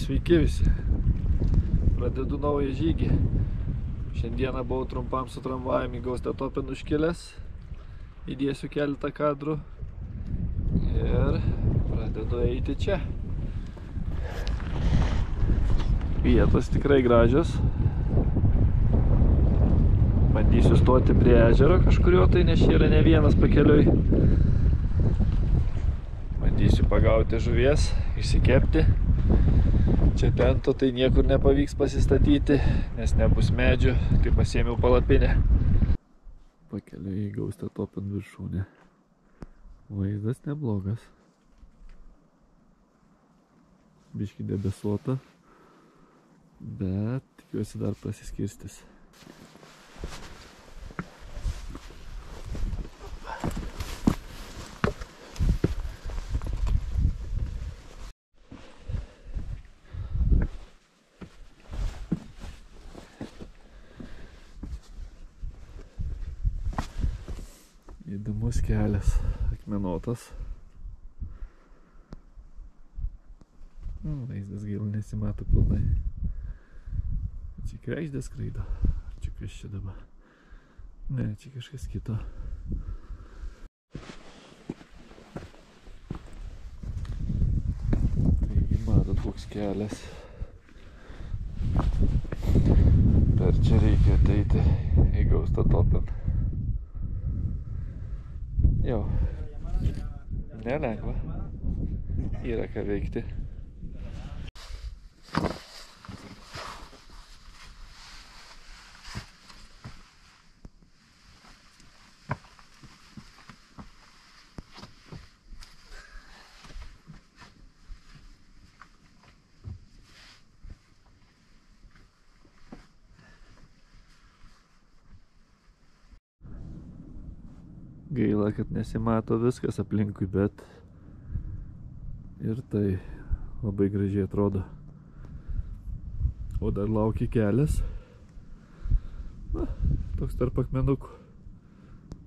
Sveiki visi. Pradedu naują žygį. Šiandieną buvau trumpam su tramvajum į Gaustetopin užkilęs. Įdėsiu keletą kadrų. Ir pradedu eiti čia. Vietos tikrai gražios. Bandysiu stoti prie ežero kažkurio, tai nes čia yra ne vienas pakeliui. Bandysiu pagauti žuvies, išsikepti. Čia tento tai niekur nepavyks pasistatyti, nes nebus medžių, tai pasiėmiau palapinę. Pakeliui į Gaustetopin viršūnę. Vaizdas neblogas. Biškį debesuota, bet tikiuosi dar prasiskirstys. Įdomus kelias, akmenuotas. Vaizdas gaila nesimato pilnai. Čia kregždė skraido. Čia kas čia dabar? Ne, čia kažkas kito. Taigi matot koks kelias. Per čia reikia ateiti į Gaustetopin. Jau, nelengva. Yra ką veikti. Gaila, kad nesimato viskas aplinkui, bet ir tai labai gražiai atrodo. O dar laukia kelias. Toks tarp akmenukų.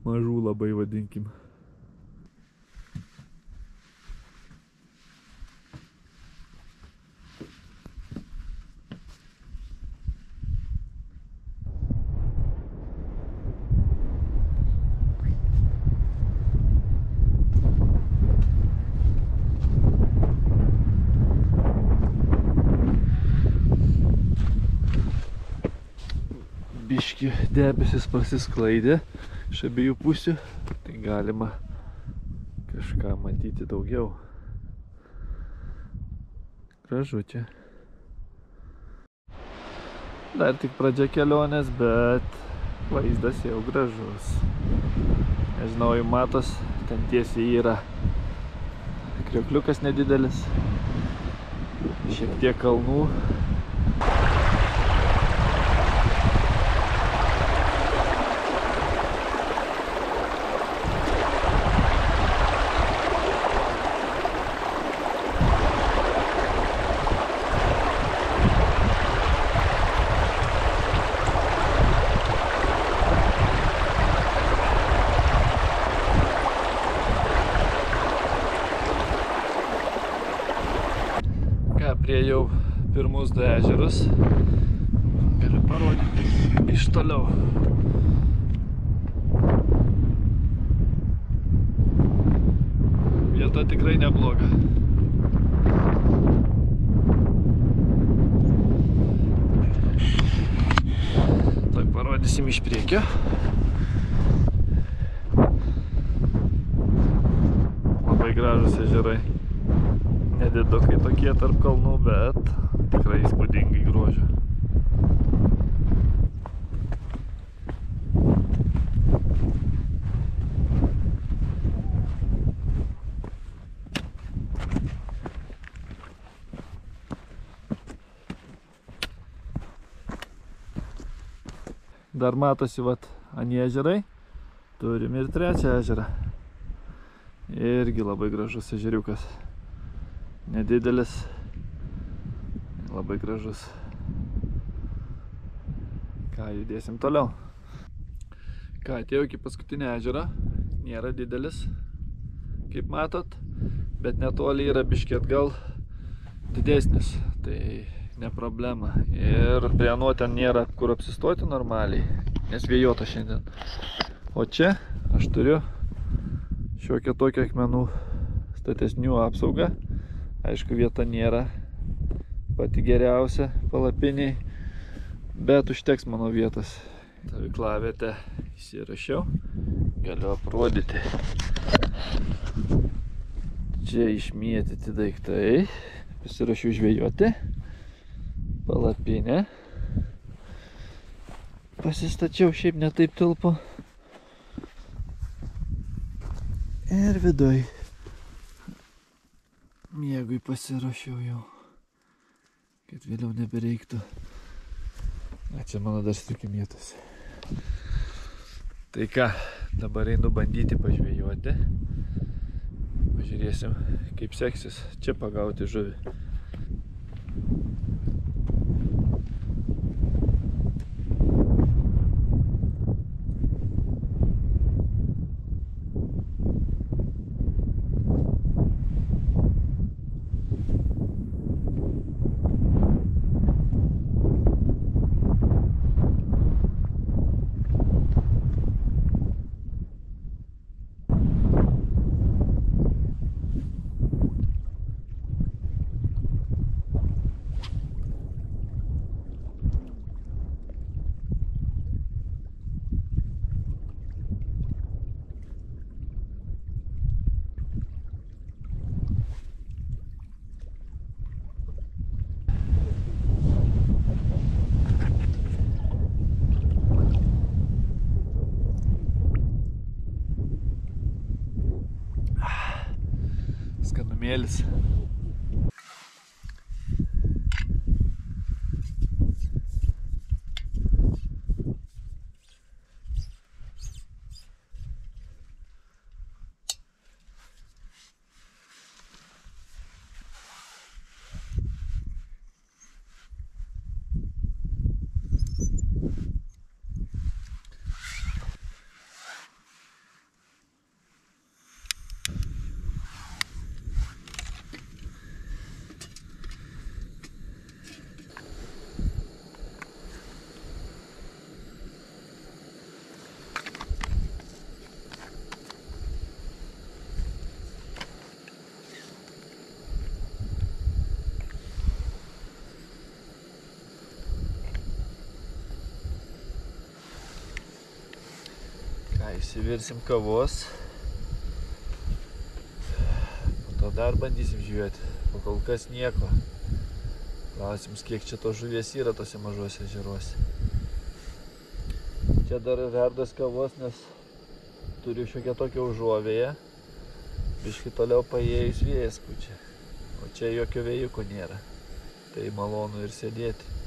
Mažų labai vadinkim. Biški debesis prasisklaidė iš abiejų pusių, tai galima kažką matyti daugiau. Gražu čia. Dar tik pradžia kelionės, bet vaizdas jau gražus. Nežinau, jau matos, ten tiesiai yra kriokliukas nedidelis, šiek tiek kalnų. Priejau pirmus du ežerus. Galiu parodyti iš toliau. Vieta tikrai nebloga. Tai parodysim iš priekio. Labai gražus ežerai. Nedidukai tokie tarp kalnų, bet tikrai įspūdingai grožio. Dar matosi vat anie ežerai. Turim ir trečią ežerą. Irgi labai gražus ežeriukas. Nedidelis, labai gražus. Ką, judėsim toliau. Ką, atėjau iki paskutinio ežero. Nėra didelis, kaip matot, bet netoli yra biškį atgal didesnis. tai ne problema. Ir prie nuo ten nėra kur apsistoti normaliai, nes vėjota šiandien. O čia aš turiu šiokią tokią akmenų statesnių apsaugą. Aišku, vieta nėra pati geriausia palapiniai, bet užteks mano vietos. Stovyklavietę įsirašiau, galiu aprodyti. Čia išmėtyti daiktai, pasirašiau žvejoti, palapinę. Pasistačiau, šiaip netaip tilpo. Ir viduj miegui pasirašiau jau, kad vėliau nebereiktų. Čia mano dar striukė mėtosi. Tai ką, dabar einu bandyti pažvejoti. Pažiūrėsim, kaip seksis čia pagauti žuvį. Skanumėlis. Įsivirsim kavos, po to dar bandysim žvejoti, o kol kas nieko. Klausims, kiek čia to žuvies yra tose mažose ežeruose. Čia dar verdas kavos, nes turiu šiokią tokią užuovėją, biškį toliau paėjus vėjas pučia, o čia jokio vėjuko nėra, tai malonu ir sėdėti.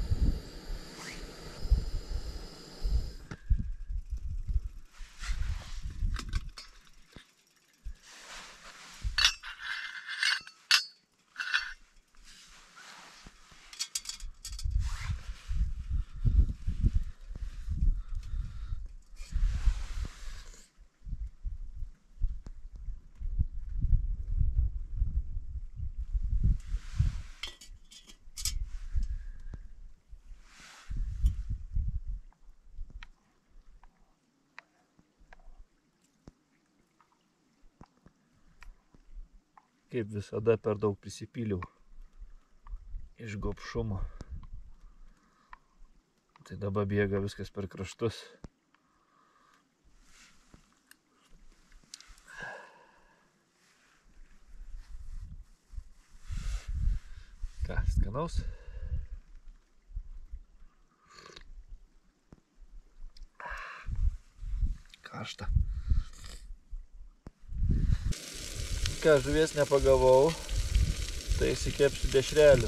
Kaip visada per daug prisipyliau iš gobšumo. Tai dabar bėga viskas per kraštus. Ką, skanaus? Karšta. Ką, žuvies nepagavau, tai įsikepsiu dešrelių.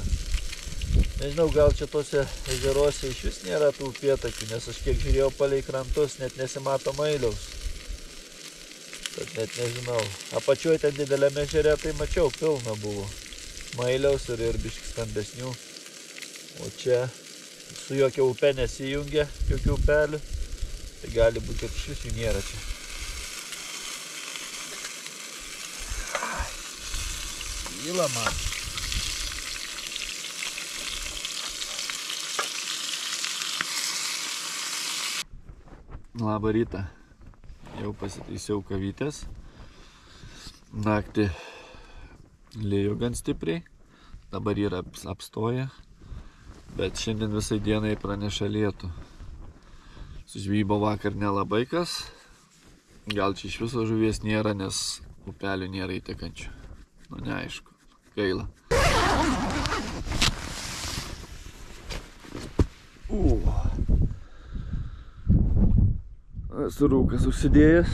Nežinau, gal čia tose ežeruose iš vis nėra tų upėtakių, nes aš kiek žiūrėjau palei krantus, net nesimato mailiaus. Tad net nežinau. Apačioj ten dideliame ežere tai mačiau, pilna buvo mailiaus ir biškį stambesnių. O čia su jokia upe nesijungia, jokių upelių. Tai gali būti, kad šis jų nėra čia. Įla man. Labą rytą. Jau pasitaisiau kavytės. Naktį lėjo gan stipriai. Dabar yra apstoję. Bet šiandien visai dienai praneša lietų. Su žvybo vakar nelabai kas. Gal čia iš viso žuvies nėra, nes upelių nėra įtekančių. Nu, neaišku. Gaila. Surūkas užsidėjęs.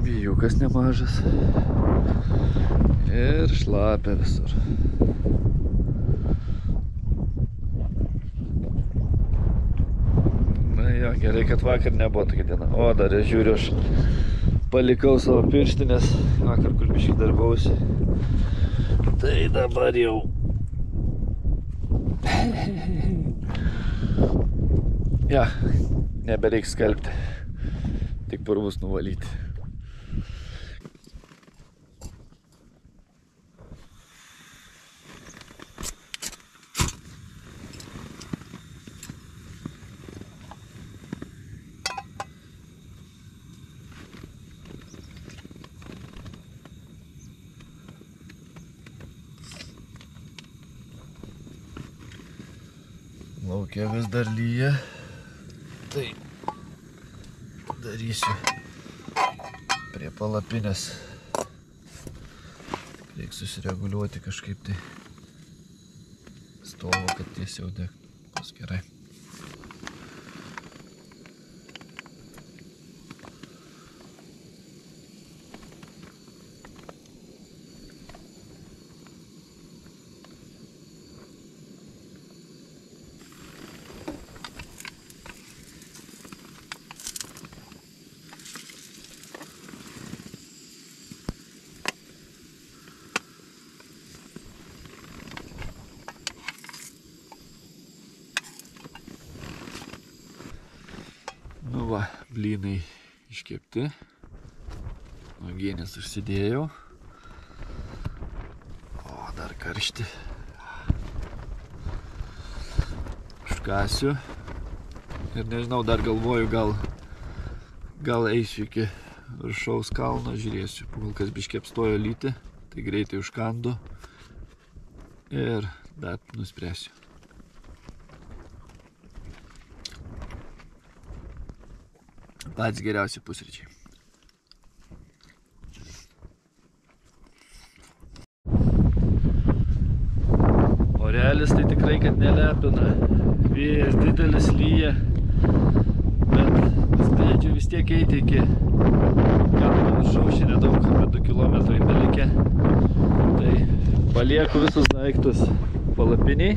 Vėjukas nemažas. Ir šlapia visur. Na jo, gerai, kad vakar nebuvo tokia diena. O, dar žiūriu, aš palikau savo pirštinės. Vakar kur biškį darbausi. Tai dabar jau. Ja, nebereiks skalbti, tik purvus nuvalyti. Lauke vis dar lyja. Tai darysiu prie palapinės. Reikia susireguliuoti kažkaip tai stovo, kad tiesiau degtos gerai. Nu va, blynai iškepti. Uogienės užsidėjau. O, dar karšti. Užkasiu. Ir nežinau, dar galvoju, gal eisiu iki viršaus kalno, žiūrėsiu. Kol kas biškį apstojo lyti, tai greitai užkandu. Ir dar nuspręsiu. Pats geriausi pusryčiai. Orelis tai tikrai, kad nelepina. Vėjas didelis lyja, bet spėdžiu vis tiek eiti iki kalno viršaus, šiandien daug, apie 2 kilometrai belikę. Tai palieku visus daiktus palapiniai.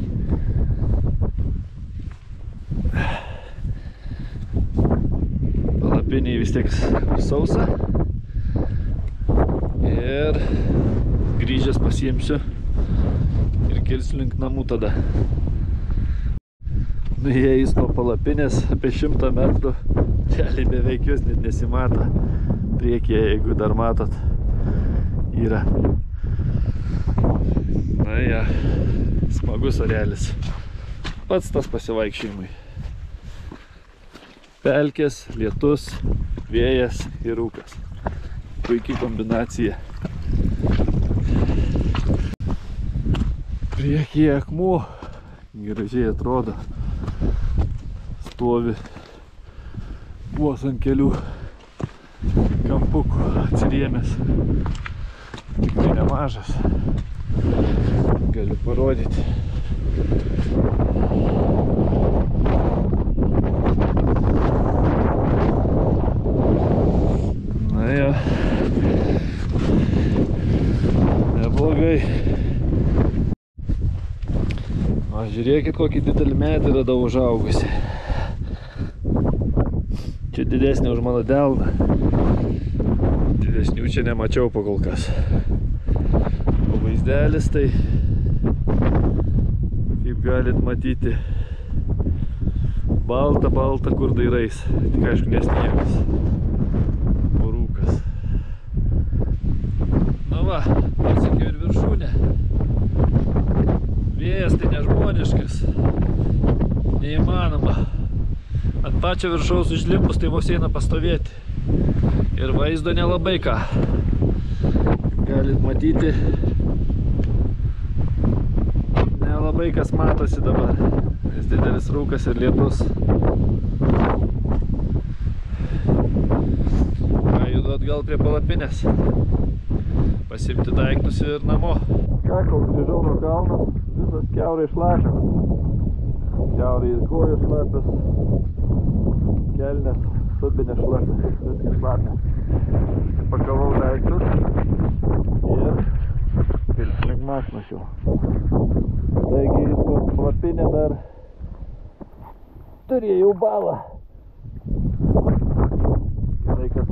Palapiniai vis tiek sausa. Ir grįžęs pasiimsiu ir kilsiu link namų tada. Nuėjus nuo palapinės apie 100 metrų, realiai beveik jos net nesimato. Priekyje, jeigu dar matot, yra. Na ja, smagus orelis. Pats tas pasivaikščiojimui. Pelkės, lietus, vėjas ir rūkas. Puikiai kombinacija. Priekyje akmuo, gražiai atrodo. Stovi vos ant kelių kampukų atsirėmęs. Tikrai nemažas. Galiu parodyti. Na jo. Neblogai. O žiūrėkit, kokį didelį medį radau užaugusi. Čia didesnė už mano delną. Didesnių čia nemačiau pakol kas. O vaizdelis tai, kaip galit matyti, balta, kur dairais. Tik aišku, nesniegas. O rūkas. Na va, pasiekiau ir viršūnę. Vėjas tai nežmoniškas. Neįmanoma. Ant pačio viršaus užlipus, tai vos eina pastovėti. Ir vaizdo nelabai ką. Galit matyti. Nelabai kas matosi dabar. Nes didelis rūkas ir lietus. Judu atgal prie palapinės. Pasimti daiktus ir namo. Ką, kol grįžau nuo kalno, visas kiaurai šlapias. Kiaurai ir kojų šlapias. Kelnės, subinės šlapias. Viskas šlapias. Pakavau daiktus. Ir link mašinos jau. Taigi, palapinė dar turėjau balą. Gerai, kad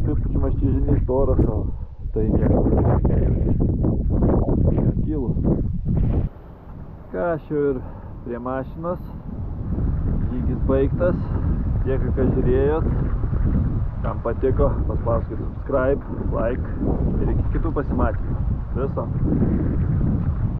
trupučiumas čiužinys storas, o tai nekylu. Ką, aš jau ir prie mašinos. Žygis baigtas. Dėkui, kad žiūrėjot. Kam patiko, paspauskit subscribe, like ir iki kitų pasimatymų. Viso.